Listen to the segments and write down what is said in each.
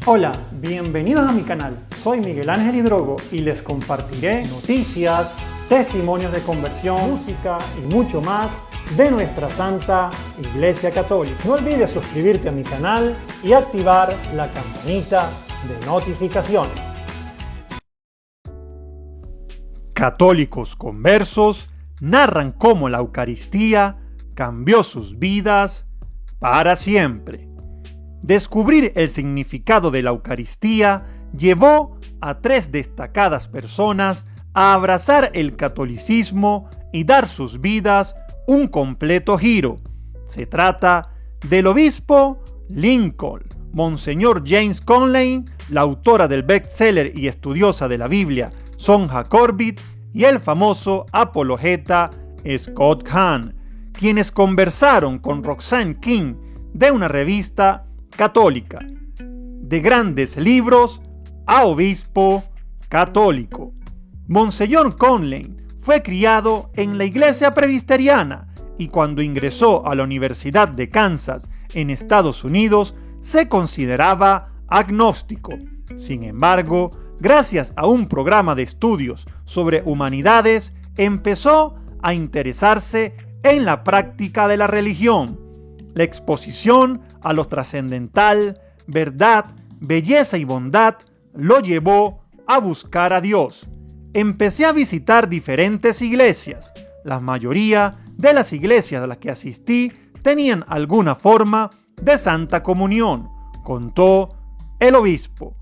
Hola, bienvenidos a mi canal. Soy Miguel Ángel Hidrogo y les compartiré noticias, testimonios de conversión, música y mucho más de nuestra Santa Iglesia Católica. No olvides suscribirte a mi canal y activar la campanita de notificaciones. Católicos conversos narran cómo la Eucaristía cambió sus vidas para siempre. Descubrir el significado de la Eucaristía llevó a 3 destacadas personas a abrazar el catolicismo y dar sus vidas un completo giro. Se trata del obispo Lincoln, Monseñor James Conley, la autora del bestseller y estudiosa de la Biblia Sonja Corbett, y el famoso apologeta Scott Hahn, quienes conversaron con Roxanne King de una revista católica. De grandes libros a obispo católico. Monseñor Conley fue criado en la iglesia presbiteriana y cuando ingresó a la Universidad de Kansas en Estados Unidos se consideraba agnóstico. Sin embargo, gracias a un programa de estudios sobre humanidades, empezó a interesarse en la práctica de la religión. La exposición a lo trascendental, verdad, belleza y bondad lo llevó a buscar a Dios. Empecé a visitar diferentes iglesias. La mayoría de las iglesias a las que asistí tenían alguna forma de Santa Comunión, contó el obispo.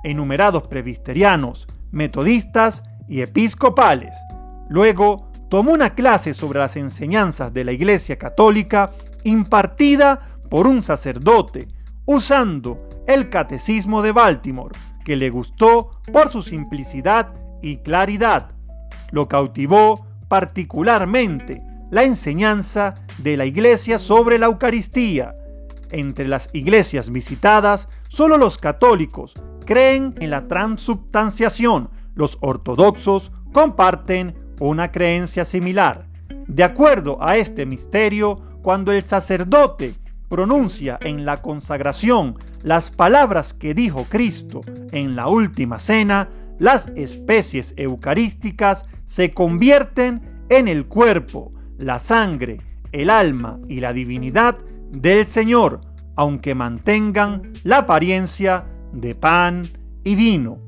Enumerados presbiterianos, metodistas y episcopales. Luego tomó una clase sobre las enseñanzas de la Iglesia Católica impartida por un sacerdote, usando el Catecismo de Baltimore, que le gustó por su simplicidad y claridad. Lo cautivó particularmente la enseñanza de la Iglesia sobre la Eucaristía. Entre las iglesias visitadas, solo los católicos creen en la transubstanciación. Los ortodoxos comparten una creencia similar. De acuerdo a este misterio, cuando el sacerdote pronuncia en la consagración las palabras que dijo Cristo en la última cena, las especies eucarísticas se convierten en el cuerpo, la sangre, el alma y la divinidad del Señor, aunque mantengan la apariencia de pan y vino.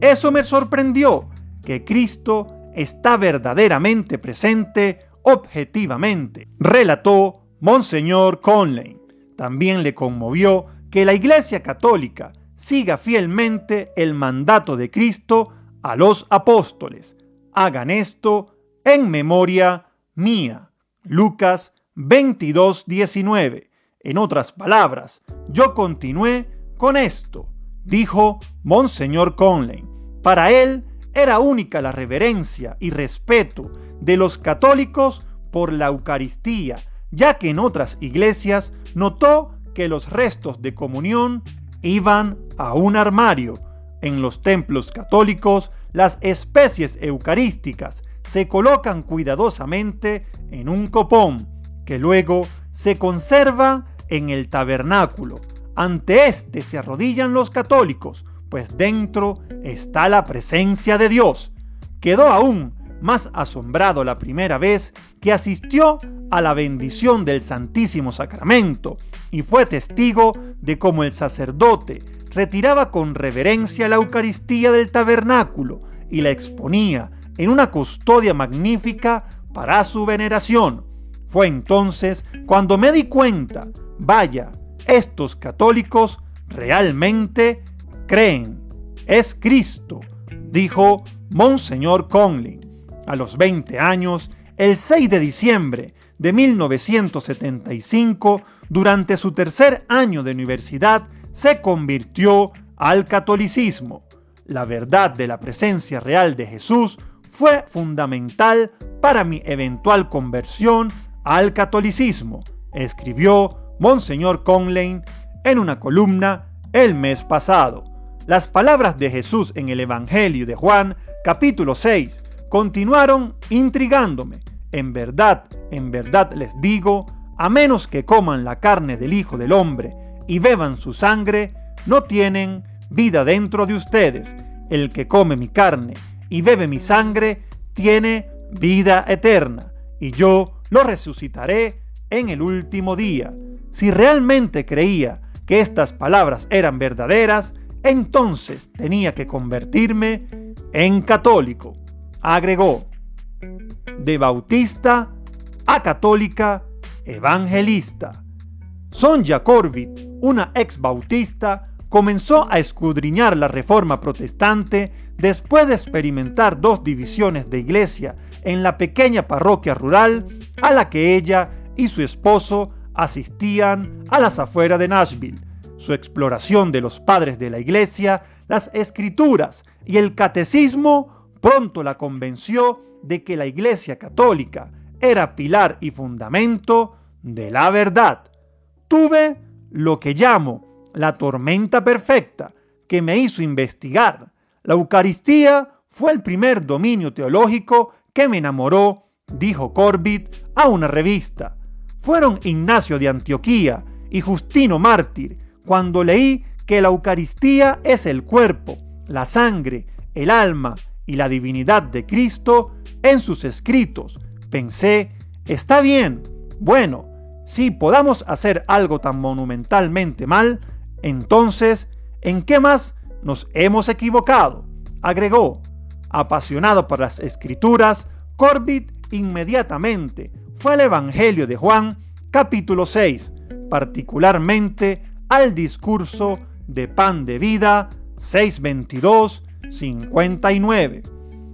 Eso me sorprendió, que Cristo está verdaderamente presente objetivamente, relató Monseñor Conley. También le conmovió que la Iglesia Católica siga fielmente el mandato de Cristo a los apóstoles. Hagan esto en memoria mía. Lucas 22:19. En otras palabras, yo continué con esto, dijo Monseñor Conley. Para él era única la reverencia y respeto de los católicos por la Eucaristía, ya que en otras iglesias notó que los restos de comunión iban a un armario. En los templos católicos, las especies eucarísticas se colocan cuidadosamente en un copón, que luego se conserva en el tabernáculo. Ante este se arrodillan los católicos, pues dentro está la presencia de Dios. Quedó aún más asombrado la primera vez que asistió a la bendición del Santísimo Sacramento y fue testigo de cómo el sacerdote retiraba con reverencia la Eucaristía del tabernáculo y la exponía en una custodia magnífica para su veneración. Fue entonces cuando me di cuenta, vaya, estos católicos realmente creen. Es Cristo, dijo Monseñor Conley. A los 20 años, el 6 de diciembre de 1975, durante su tercer año de universidad, se convirtió al catolicismo. La verdad de la presencia real de Jesús fue fundamental para mi eventual conversión al catolicismo, escribió Monseñor Conley en una columna el mes pasado. Las palabras de Jesús en el Evangelio de Juan, capítulo 6, continuaron intrigándome. En verdad les digo, a menos que coman la carne del Hijo del Hombre y beban su sangre, no tienen vida dentro de ustedes. El que come mi carne y bebe mi sangre tiene vida eterna, y yo lo resucitaré en el último día. Si realmente creía que estas palabras eran verdaderas, entonces tenía que convertirme en católico. Agregó: de bautista a católica evangelista. Sonja Corbett, una ex bautista, comenzó a escudriñar la Reforma protestante después de experimentar 2 divisiones de iglesia en la pequeña parroquia rural a la que ella y su esposo asistían a las afueras de Nashville. Su exploración de los padres de la iglesia, las escrituras y el catecismo pronto la convenció de que la iglesia católica era pilar y fundamento de la verdad. Tuve lo que llamo la tormenta perfecta que me hizo investigar. La Eucaristía fue el primer dominio teológico que me enamoró, dijo Corbett a una revista. Fueron Ignacio de Antioquía y Justino Mártir cuando leí que la Eucaristía es el cuerpo, la sangre, el alma y la divinidad de Cristo en sus escritos. Pensé, está bien, bueno, si podamos hacer algo tan monumentalmente mal, entonces, ¿en qué más nos hemos equivocado? Agregó. Apasionado por las escrituras, Corbett inmediatamente fue al Evangelio de Juan, capítulo 6, particularmente al discurso de pan de vida 6:22-59.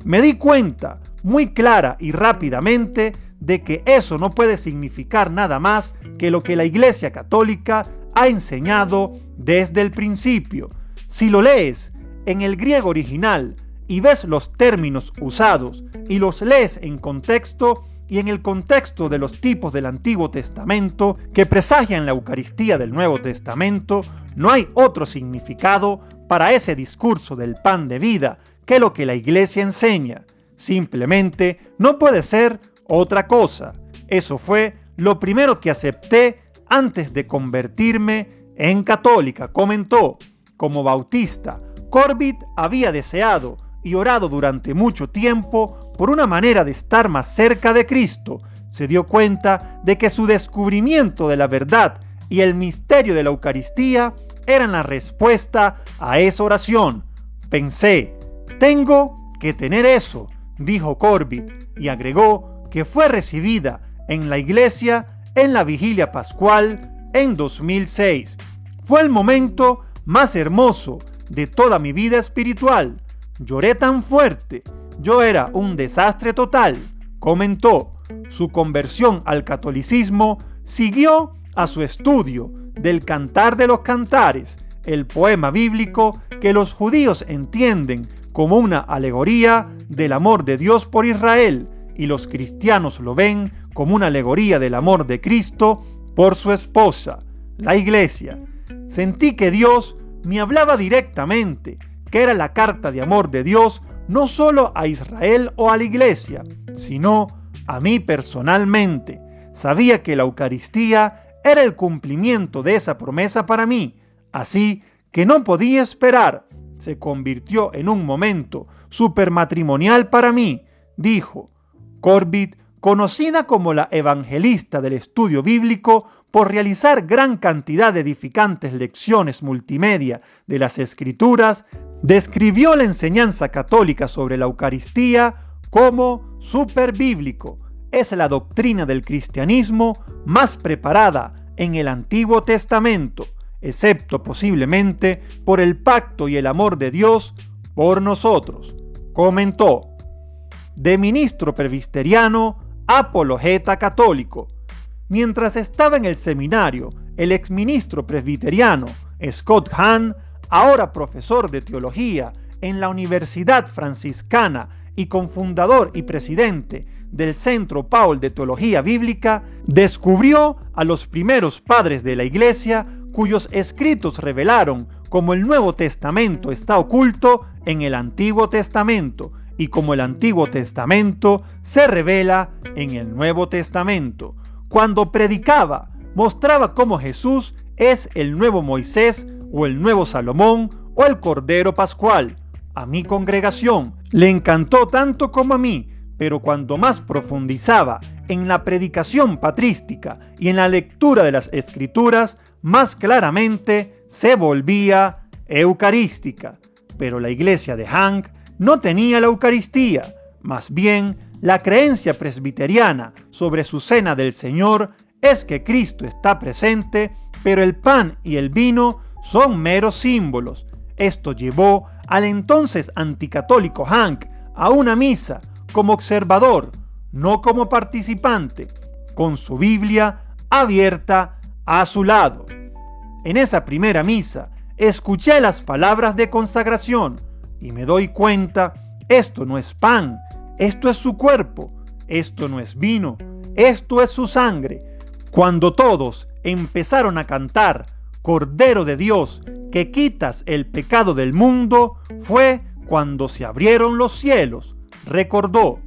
Me di cuenta muy clara y rápidamente de que eso no puede significar nada más que lo que la Iglesia Católica ha enseñado desde el principio. Si lo lees en el griego original y ves los términos usados y los lees en contexto y en el contexto de los tipos del Antiguo Testamento que presagian la Eucaristía del Nuevo Testamento, no hay otro significado para ese discurso del pan de vida que lo que la Iglesia enseña. Simplemente no puede ser otra cosa. Eso fue lo primero que acepté antes de convertirme en católica, comentó. Como bautista, Corbett había deseado y orado durante mucho tiempo por una manera de estar más cerca de Cristo. Se dio cuenta de que su descubrimiento de la verdad y el misterio de la Eucaristía eran la respuesta a esa oración. Pensé, tengo que tener eso, dijo Corbett, y agregó que fue recibida en la iglesia en la vigilia pascual en 2006. Fue el momento más hermoso de toda mi vida espiritual. Lloré tan fuerte, yo era un desastre total, comentó. Su conversión al catolicismo siguió a su estudio del Cantar de los Cantares, el poema bíblico que los judíos entienden como una alegoría del amor de Dios por Israel, y los cristianos lo ven como una alegoría del amor de Cristo por su esposa, la Iglesia. Sentí que Dios me hablaba directamente, que era la carta de amor de Dios no solo a Israel o a la Iglesia, sino a mí personalmente. Sabía que la Eucaristía era el cumplimiento de esa promesa para mí, así que no podía esperar. Se convirtió en un momento supermatrimonial para mí, dijo. Corbett, conocida como la evangelista del estudio bíblico por realizar gran cantidad de edificantes lecciones multimedia de las Escrituras, describió la enseñanza católica sobre la Eucaristía como superbíblico. Es la doctrina del cristianismo más preparada en el Antiguo Testamento, excepto posiblemente por el pacto y el amor de Dios por nosotros, comentó. De ministro presbiteriano a apologeta católico. Mientras estaba en el seminario, el exministro presbiteriano Scott Hahn, ahora profesor de teología en la Universidad Franciscana y cofundador y presidente del Centro Paul de Teología Bíblica, descubrió a los primeros padres de la Iglesia cuyos escritos revelaron cómo el Nuevo Testamento está oculto en el Antiguo Testamento y cómo el Antiguo Testamento se revela en el Nuevo Testamento. Cuando predicaba, mostraba cómo Jesús es el nuevo Moisés o el nuevo Salomón o el Cordero Pascual. A mi congregación le encantó tanto como a mí, pero cuando más profundizaba en la predicación patrística y en la lectura de las Escrituras, más claramente se volvía eucarística. Pero la iglesia de Hank no tenía la Eucaristía, más bien la creencia presbiteriana sobre su cena del Señor es que Cristo está presente, pero el pan y el vino son meros símbolos. Esto llevó al entonces anticatólico Hank a una misa como observador, no como participante, con su Biblia abierta a su lado. En esa primera misa escuché las palabras de consagración y me doy cuenta, esto no es pan, esto es su cuerpo, esto no es vino, esto es su sangre. Cuando todos empezaron a cantar Cordero de Dios, que quitas el pecado del mundo, fue cuando se abrieron los cielos, recordó.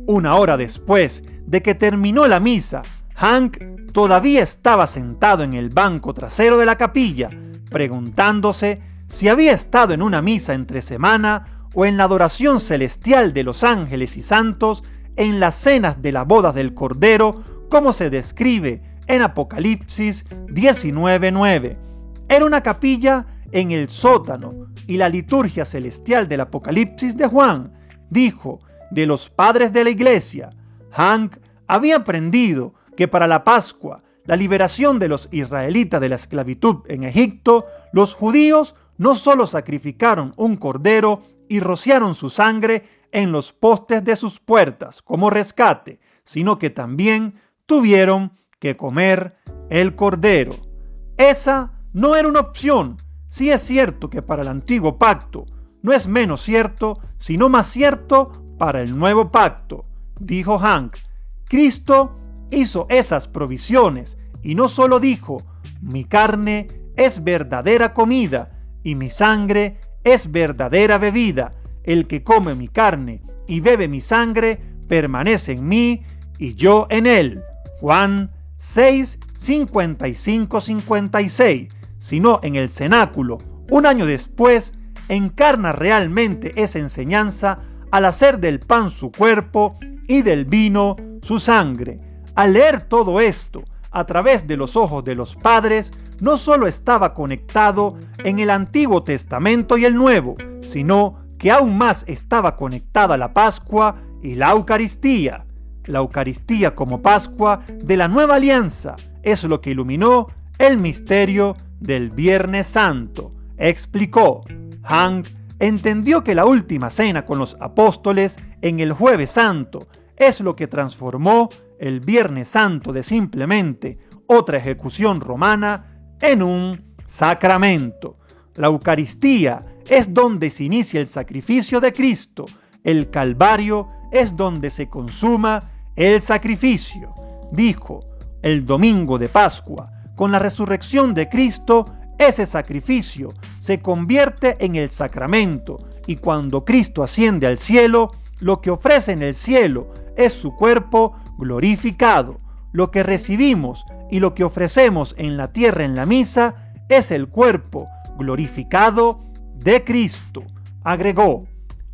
Una hora después de que terminó la misa, Hank todavía estaba sentado en el banco trasero de la capilla, preguntándose si había estado en una misa entre semana o en la adoración celestial de los ángeles y santos en las cenas de la boda del Cordero, como se describe en Apocalipsis 19:9. Era una capilla en el sótano y la liturgia celestial del Apocalipsis de Juan dijo de los padres de la iglesia. Hank había aprendido que para la Pascua, la liberación de los israelitas de la esclavitud en Egipto, los judíos no solo sacrificaron un cordero y rociaron su sangre en los postes de sus puertas como rescate, sino que también tuvieron que comer el cordero. Esa no era una opción. Sí es cierto que para el antiguo pacto no es menos cierto, sino más cierto para el nuevo pacto, dijo Hank. Cristo hizo esas provisiones y no solo dijo, mi carne es verdadera comida y mi sangre es verdadera bebida. El que come mi carne y bebe mi sangre permanece en mí y yo en él. Juan 6, 55-56. Sino en el cenáculo, un año después, encarna realmente esa enseñanza al hacer del pan su cuerpo y del vino su sangre. Al leer todo esto a través de los ojos de los padres, no solo estaba conectado en el Antiguo Testamento y el Nuevo, sino que aún más estaba conectada la Pascua y la Eucaristía. La Eucaristía como Pascua de la Nueva Alianza es lo que iluminó el misterio del Viernes Santo, explicó. Hank entendió que la última cena con los apóstoles en el Jueves Santo es lo que transformó el Viernes Santo de simplemente otra ejecución romana en un sacramento. La Eucaristía es donde se inicia el sacrificio de Cristo. El Calvario es donde se consuma el sacrificio. Dijo, el domingo de Pascua, con la resurrección de Cristo, ese sacrificio se convierte en el sacramento y cuando Cristo asciende al cielo, lo que ofrece en el cielo es su cuerpo glorificado. Lo que recibimos y lo que ofrecemos en la tierra en la misa es el cuerpo glorificado de Cristo, agregó.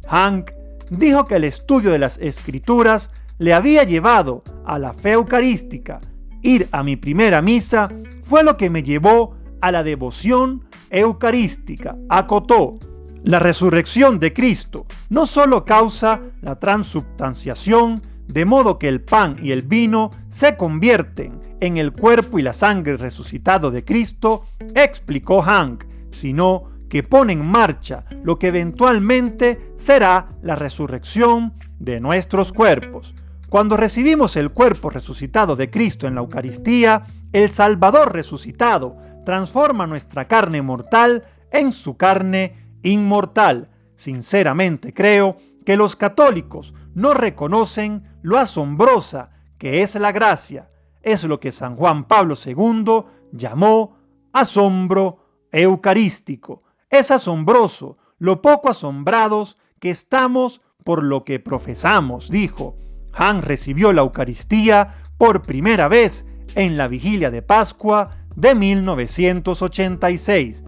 Hank dijo que el estudio de las Escrituras le había llevado a la fe eucarística. Ir a mi primera misa fue lo que me llevó a la devoción eucarística, acotó. La resurrección de Cristo no solo causa la transubstanciación, de modo que el pan y el vino se convierten en el cuerpo y la sangre resucitado de Cristo, explicó Hank, sino que pone en marcha lo que eventualmente será la resurrección de nuestros cuerpos. Cuando recibimos el cuerpo resucitado de Cristo en la Eucaristía, el Salvador resucitado transforma nuestra carne mortal en su carne inmortal. Sinceramente creo que los católicos no reconocen lo asombrosa que es la gracia. Es lo que San Juan Pablo II llamó asombro eucarístico. Es asombroso lo poco asombrados que estamos por lo que profesamos, dijo. Hank recibió la Eucaristía por primera vez en la vigilia de Pascua de 1986.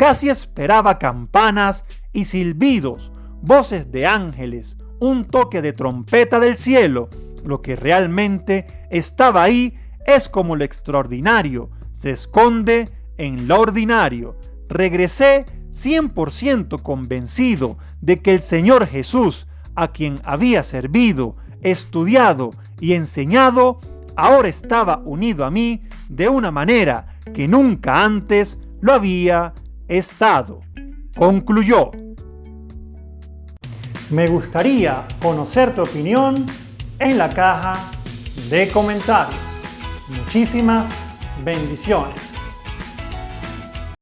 casi esperaba campanas y silbidos, voces de ángeles, un toque de trompeta del cielo. Lo que realmente estaba ahí es como lo extraordinario se esconde en lo ordinario. Regresé 100% convencido de que el Señor Jesús, a quien había servido, estudiado y enseñado, ahora estaba unido a mí de una manera que nunca antes lo había estado. Concluyó. Me gustaría conocer tu opinión en la caja de comentarios. Muchísimas bendiciones.